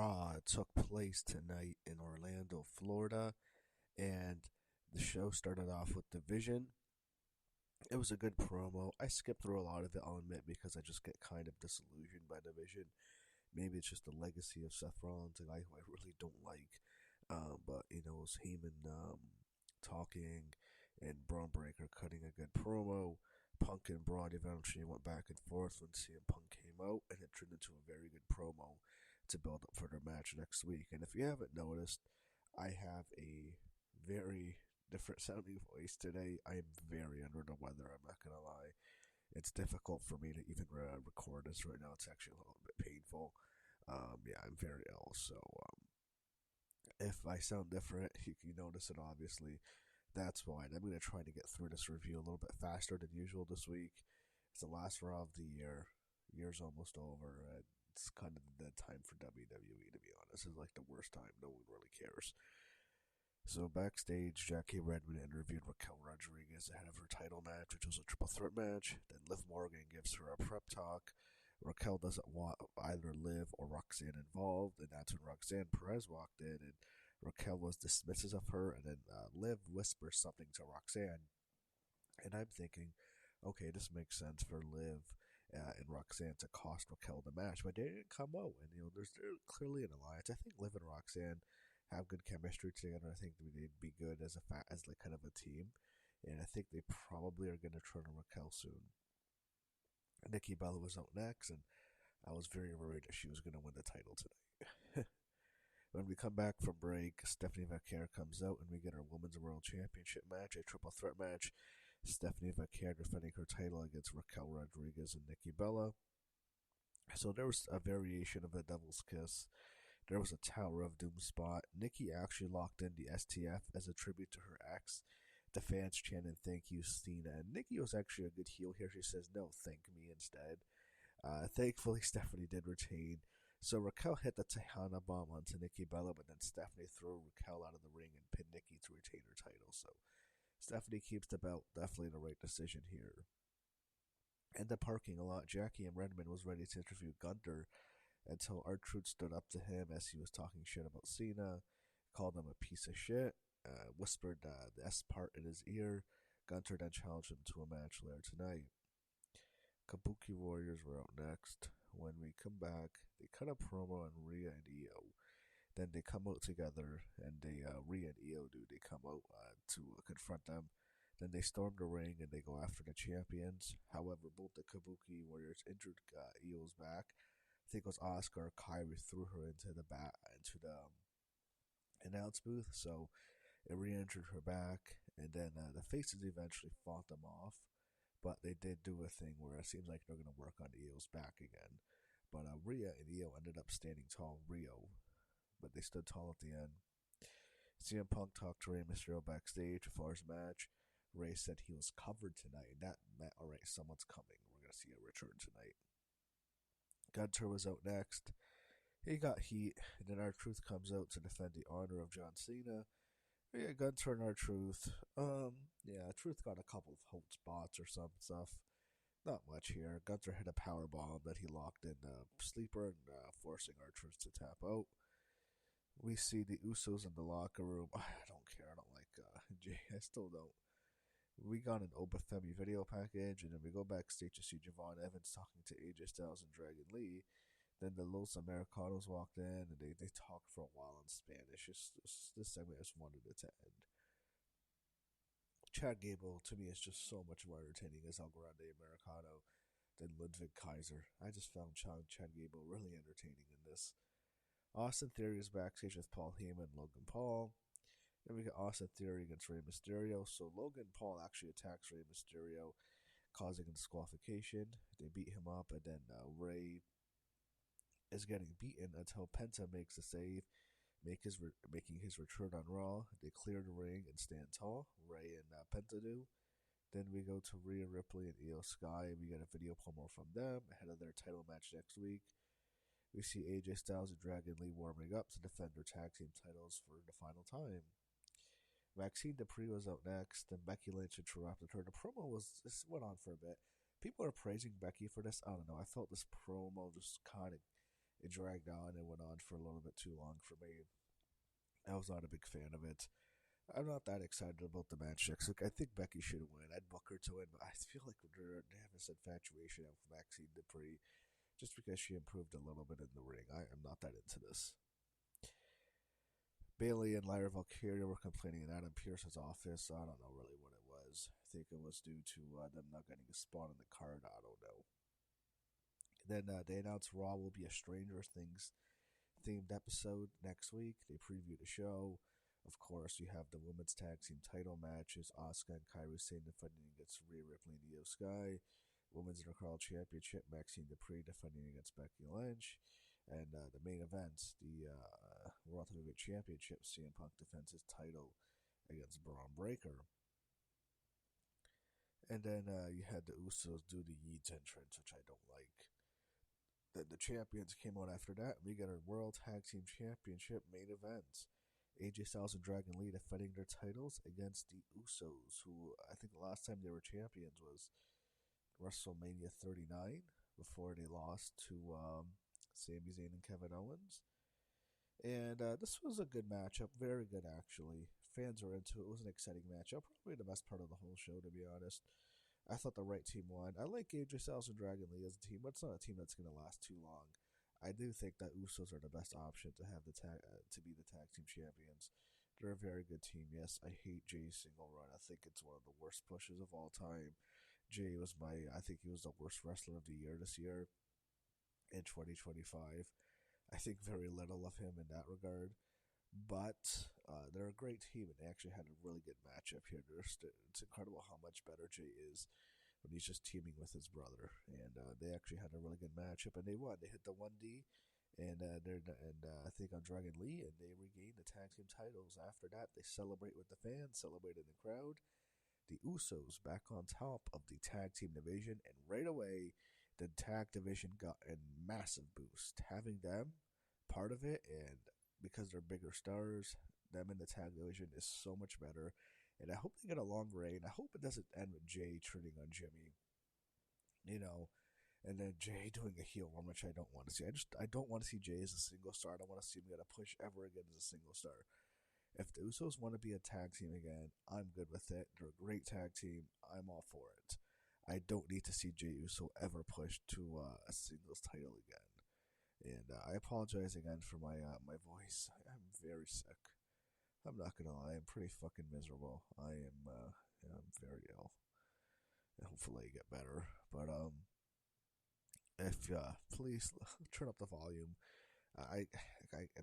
Raw took place tonight in Orlando, Florida, and the show started off with Division. It was a good promo. I skipped through a lot of it, I'll admit, because I just get kind of disillusioned by Division. Maybe it's just the legacy of Seth Rollins, a guy who I really don't like. But, it was Heyman talking and Braun Breaker cutting a good promo. Punk and Braun eventually went back and forth when CM Punk came out, and it turned into a very good promo to build up for their match next week. And if you haven't noticed, I have a very different sounding voice today. I am very under the weather, I'm not going to lie. It's difficult for me to even record this right now. It's actually a little bit painful. Yeah, I'm very ill, so if I sound different, you notice it obviously. That's why. I'm going to try to get through this review a little bit faster than usual this week. It's the last Raw of the year. Year's almost over. It's kind of the dead time for WWE, to be honest. It's like the worst time. No one really cares. So backstage, Jackie Redmond interviewed Raquel Rodriguez ahead of her title match, which was a triple threat match. Then Liv Morgan gives her a prep talk. Raquel doesn't want either Liv or Roxanne involved, and that's when Roxanne Perez walked in, and Raquel was dismissive of her, and then Liv whispers something to Roxanne, and I'm thinking, okay, this makes sense for Liv and Roxanne to cost Raquel the match, but they didn't come out, and there's clearly an alliance. I think Liv and Roxanne have good chemistry together. I think they'd be good as like kind of a team, and I think they probably are going to turn on Raquel soon. Nikki Bella was out next, and I was very worried that she was going to win the title tonight. When we come back from break, Stephanie Vaquer comes out, and we get our Women's World Championship match, a triple threat match. Stephanie Vaquer defending her title against Raquel Rodriguez and Nikki Bella. So there was a variation of the Devil's Kiss. There was a Tower of Doom spot. Nikki actually locked in the STF as a tribute to her ex. The fans chanted, "Thank you, Cena." And Nikki was actually a good heel here. She says, "No, thank me instead." Thankfully, Stephanie did retain. So Raquel hit the Tejana bomb onto Nikki Bella, but then Stephanie threw Raquel out of the ring and pinned Nikki to retain her title. So Stephanie keeps the belt. Definitely the right decision here. In the parking lot, Jackie and Redmond was ready to interview Gunther until R-Truth stood up to him as he was talking shit about Cena, called him a piece of shit, whispered the S part in his ear. Gunther then challenged him to a match later tonight. Kabuki Warriors were out next. When we come back, they cut a promo on Rhea and Io. Then they come out together, and Rhea and Io They come out to confront them. Then they storm the ring and they go after the champions. However, both the Kabuki Warriors injured Io's back. I think it was Oscar or Kyrie threw her into the announce booth, so it re-injured her back. And then the faces eventually fought them off. But they did do a thing where it seems like they're going to work on Io's back again. But Rhea and Io ended up standing tall, but they stood tall at the end. CM Punk talked to Rey Mysterio backstage before his match. Rey said he was covered tonight, and that meant, alright, someone's coming. We're going to see a return tonight. Gunther was out next. He got heat, and then R-Truth comes out to defend the honor of John Cena. Yeah, Gunther and R-Truth. Truth got a couple of hold spots or some stuff. Not much here. Gunther hit a power bomb that he locked in sleeper and forcing R-Truth to tap out. We see the Usos in the locker room. I don't care. I don't like Jay. I still don't. We got an Obafemi video package, and then we go backstage to see Javon Evans talking to AJ Styles and Dragon Lee. Then the Los Americanos walked in, and they talked for a while in Spanish. This segment, I just wanted it to end. Chad Gable, to me, is just so much more entertaining as El Grande Americano than Ludwig Kaiser. I just found Chad Gable really entertaining in this. Austin Theory is backstage with Paul Heyman and Logan Paul. Then we get Austin Theory against Rey Mysterio. So Logan Paul actually attacks Rey Mysterio, causing a disqualification. They beat him up, and then Rey is getting beaten until Penta makes a save, making his return on Raw. They clear the ring and stand tall. Rey and Penta do. Then we go to Rhea Ripley and Io Sky, and we get a video promo from them ahead of their title match next week. We see AJ Styles and Dragon Lee warming up to defend their tag team titles for the final time. Maxine Dupree was out next, and Becky Lynch interrupted her. The promo went on for a bit. People are praising Becky for this. I don't know. I felt this promo just kind of, It dragged on and went on for a little bit too long for me. I was not a big fan of it. I'm not that excited about the match next week. I think Becky should win. I'd book her to win, but I feel like they have this infatuation of Maxine Dupree just because she improved a little bit in the ring. I am not that into this. Bailey and Lyra Valkyria were complaining in Adam Pearce's office. I don't know really what it was. I think it was due to them not getting a spot on the card. I don't know. Then they announced Raw will be a Stranger Things themed episode next week. They preview the show. Of course, you have the women's tag team title matches. Asuka and Kairi Sane defending against Rhea Ripley and Io Sky. Women's Intercontinental Championship, Maxine Dupree defending against Becky Lynch. And the main events, the World Heavyweight Championship, CM Punk defends his title against Braun Breaker. And then you had the Usos do the Yeats entrance, which I don't like. Then the champions came out after that, and we got our World Tag Team Championship main events. AJ Styles and Dragon Lee defending their titles against the Usos, who I think the last time they were champions was WrestleMania 39, before they lost to Sami Zayn and Kevin Owens. And this was a good matchup, very good actually. Fans were into it. It was an exciting matchup, probably the best part of the whole show, to be honest. I thought the right team won. I like AJ Styles and Dragon Lee as a team, but it's not a team that's going to last too long. I do think that Usos are the best option to have to be the tag team champions. They're a very good team. Yes, I hate Jay's single run. I think it's one of the worst pushes of all time. Jay was I think he was the worst wrestler of the year this year in 2025. I think very little of him in that regard. But they're a great team, and they actually had a really good matchup here. It's incredible how much better Jay is when he's just teaming with his brother. And they actually had a really good matchup, and they won. They hit the 1D, and I think on Dragon Lee, and they regained the tag team titles. After that, they celebrate with the fans, celebrate in the crowd. The Usos back on top of the tag team division, and right away, the tag division got a massive boost. Having them part of it, and because they're bigger stars, them in the tag division is so much better. And I hope they get a long reign. I hope it doesn't end with Jay turning on Jimmy, and then Jay doing a heel run, which I don't want to see. I don't want to see Jay as a single star. I don't want to see him get a push ever again as a single star. If the Usos want to be a tag team again, I'm good with it. They're a great tag team. I'm all for it. I don't need to see Jay Uso ever pushed to a singles title again. And I apologize again for my voice. I'm very sick. I'm not gonna lie. I'm pretty fucking miserable. I'm very ill. And hopefully I get better. But if please turn up the volume. I'm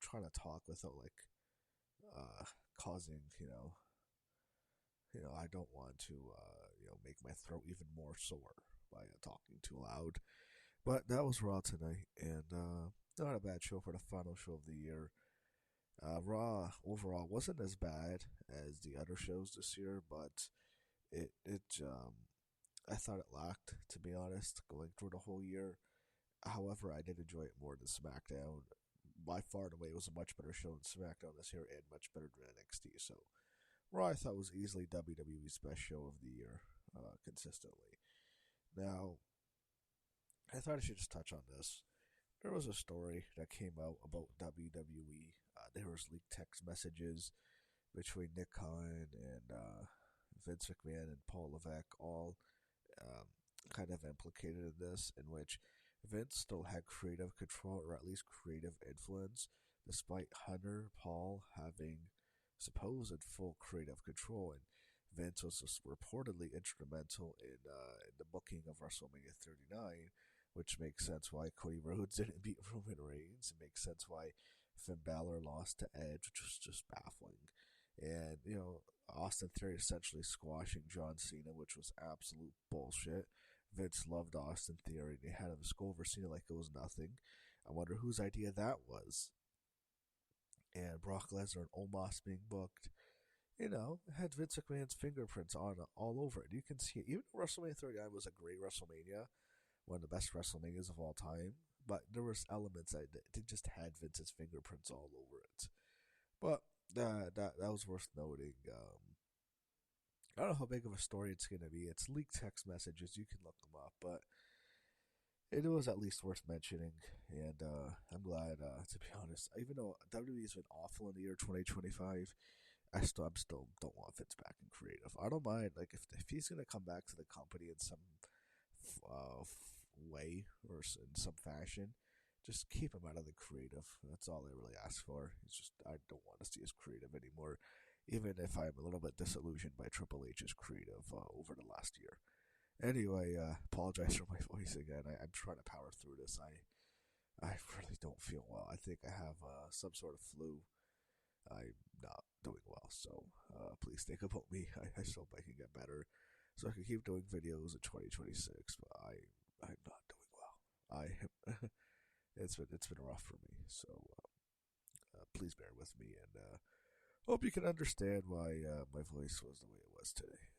trying to talk without causing I don't want to make my throat even more sore by talking too loud. But that was Raw tonight, and not a bad show for the final show of the year. Raw overall wasn't as bad as the other shows this year, but it I thought it lacked, to be honest, going through the whole year. However, I did enjoy it more than SmackDown. By far and away, it was a much better show than SmackDown this year, and much better than NXT. So Raw, I thought, was easily WWE's best show of the year, consistently. Now, I thought I should just touch on this. There was a story that came out about WWE. There was leaked text messages between Nick Khan and Vince McMahon and Paul Levesque, all kind of implicated in this, in which Vince still had creative control, or at least creative influence, despite Hunter, Paul having supposed full creative control. And Vince was reportedly instrumental in the booking of WrestleMania 39, which makes sense why Cody Rhodes didn't beat Roman Reigns. It makes sense why Finn Balor lost to Edge, which was just baffling. And, Austin Theory essentially squashing John Cena, which was absolute bullshit. Vince loved Austin Theory. They had him go over Cena like it was nothing. I wonder whose idea that was. And Brock Lesnar and Omos being booked, had Vince McMahon's fingerprints on all over it. You can see it. Even though WrestleMania 39 was a great WrestleMania, one of the best WrestleManias of all time, but there was elements that just had Vince's fingerprints all over it. But that was worth noting. I don't know how big of a story it's going to be. It's leaked text messages. You can look them up. But it was at least worth mentioning, and I'm glad. To be honest, even though WWE's been awful in the year 2025, I'm still don't want Vince back in creative. I don't mind like if he's gonna come back to the company in some way or in some fashion, just keep him out of the creative. That's all I really ask for. It's just I don't want to see his creative anymore, even if I'm a little bit disillusioned by Triple H's creative over the last year. Anyway, apologize for my voice again. I'm trying to power through this. I really don't feel well. I think I have some sort of flu. I'm not doing well, so please think about me. I just hope I can get better, so I can keep doing videos in 2026. But I'm not doing well. I it's been rough for me. So please bear with me, and hope you can understand why my voice was the way it was today.